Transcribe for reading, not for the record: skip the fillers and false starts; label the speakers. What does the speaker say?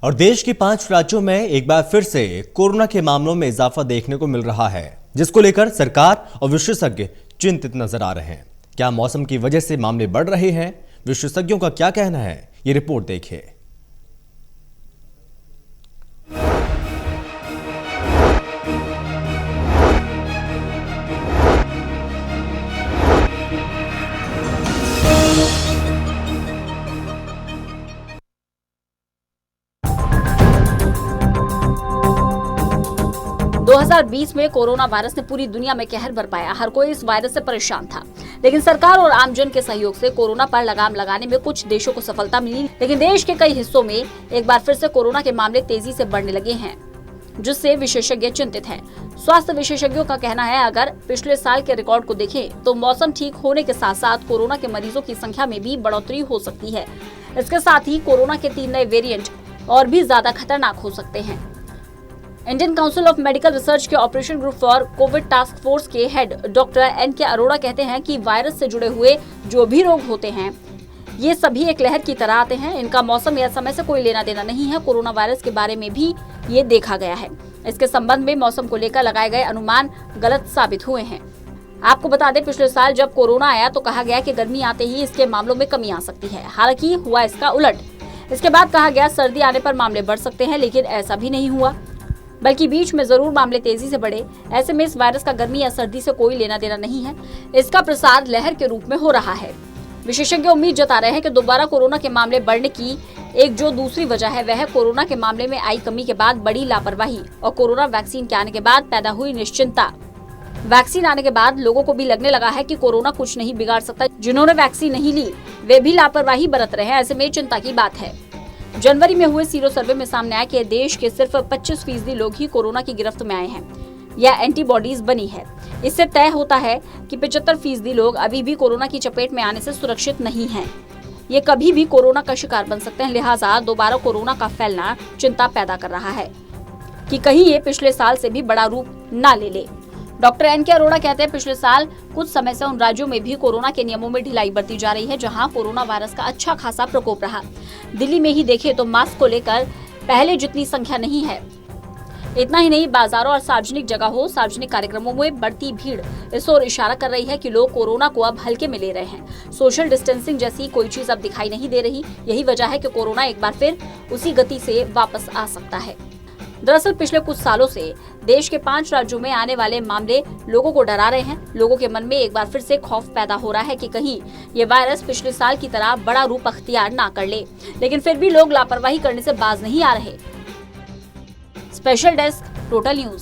Speaker 1: और देश के 5 राज्यों में एक बार फिर से कोरोना के मामलों में इजाफा देखने को मिल रहा है, जिसको लेकर सरकार और विशेषज्ञ चिंतित नजर आ रहे हैं। क्या मौसम की वजह से मामले बढ़ रहे हैं? विशेषज्ञों का क्या कहना है, ये रिपोर्ट देखिए।
Speaker 2: दो 2020 में कोरोना वायरस ने पूरी दुनिया में कहर बरपाया। हर कोई इस वायरस से परेशान था, लेकिन सरकार और आमजन के सहयोग से कोरोना पर लगाम लगाने में कुछ देशों को सफलता मिली। लेकिन देश के कई हिस्सों में एक बार फिर से कोरोना के मामले तेजी से बढ़ने लगे हैं, जिससे विशेषज्ञ चिंतित हैं। स्वास्थ्य विशेषज्ञों का कहना है, अगर पिछले साल के रिकॉर्ड को देखें तो मौसम ठीक होने के साथ साथ कोरोना के मरीजों की संख्या में भी बढ़ोतरी हो सकती है। इसके साथ ही कोरोना के 3 नए वेरिएंट और भी ज्यादा खतरनाक हो सकते हैं। Indian council of medical research के operation group for COVID task force के हेड डॉक्टर एन.के. अरोड़ा कहते हैं कि वायरस से जुड़े हुए जो भी रोग होते हैं, ये सभी एक लहर की तरह आते हैं। इनका मौसम या समय से कोई लेना देना नहीं है। कोरोना वायरस के बारे में भी ये देखा गया है। इसके संबंध में मौसम को लेकर लगाए गए अनुमान गलत साबित हुए हैं। आपको बता दें, पिछले साल जब कोरोना आया तो कहा गया कि गर्मी आते ही इसके मामलों में कमी आ सकती है। हालांकि हुआ इसका उलट। इसके बाद कहा गया सर्दी आने पर मामले बढ़ सकते हैं, लेकिन ऐसा भी नहीं हुआ, बल्कि बीच में जरूर मामले तेजी से बढ़े। ऐसे में इस वायरस का गर्मी या सर्दी से कोई लेना देना नहीं है। इसका प्रसार लहर के रूप में हो रहा है। विशेषज्ञ उम्मीद जता रहे हैं कि दोबारा कोरोना के मामले बढ़ने की एक जो दूसरी वजह है, वह है कोरोना के मामले में आई कमी के बाद बड़ी लापरवाही और कोरोना वैक्सीन के आने के बाद पैदा हुई निश्चिंतता। वैक्सीन आने के बाद लोगों को भी लगने लगा है कि कोरोना कुछ नहीं बिगाड़ सकता। जिन्होंने वैक्सीन नहीं ली वे भी लापरवाही बरत रहे हैं। ऐसे में चिंता की बात है। जनवरी में हुए सीरो सर्वे में सामने आया कि देश के सिर्फ 25% लोग ही कोरोना की गिरफ्त में आए हैं या एंटीबॉडीज बनी है। इससे तय होता है कि 75% लोग अभी भी कोरोना की चपेट में आने से सुरक्षित नहीं हैं। ये कभी भी कोरोना का शिकार बन सकते हैं। लिहाजा दोबारा कोरोना का फैलना चिंता पैदा कर रहा है कि कहीं ये पिछले साल से भी बड़ा रूप न ले ले। Doctor N K. अरोड़ा कहते हैं, पिछले साल कुछ समय से उन राज्यों में भी कोरोना के नियमों में ढिलाई बरती जा रही है जहां कोरोना वायरस का अच्छा खासा प्रकोप रहा। दिल्ली में ही देखें तो मास्क को लेकर पहले जितनी संख्या नहीं है। इतना ही नहीं, बाजारों और सार्वजनिक जगहों, सार्वजनिक कार्यक्रमों में बढ़ती भीड़ इस ओर इशारा कर रही है कि लोग कोरोना को अब हल्के में ले रहे हैं। सोशल डिस्टेंसिंग जैसी कोई चीज अब दिखाई नहीं दे रही। यही वजह है कि कोरोना एक बार फिर उसी गति से वापस आ सकता है। दरअसल पिछले कुछ सालों से देश के 5 राज्यों में आने वाले मामले लोगों को डरा रहे हैं। लोगों के मन में एक बार फिर से खौफ पैदा हो रहा है कि कहीं ये वायरस पिछले साल की तरह बड़ा रूप अख्तियार ना कर ले, लेकिन फिर भी लोग लापरवाही करने से बाज नहीं आ रहे। Special desk, total news.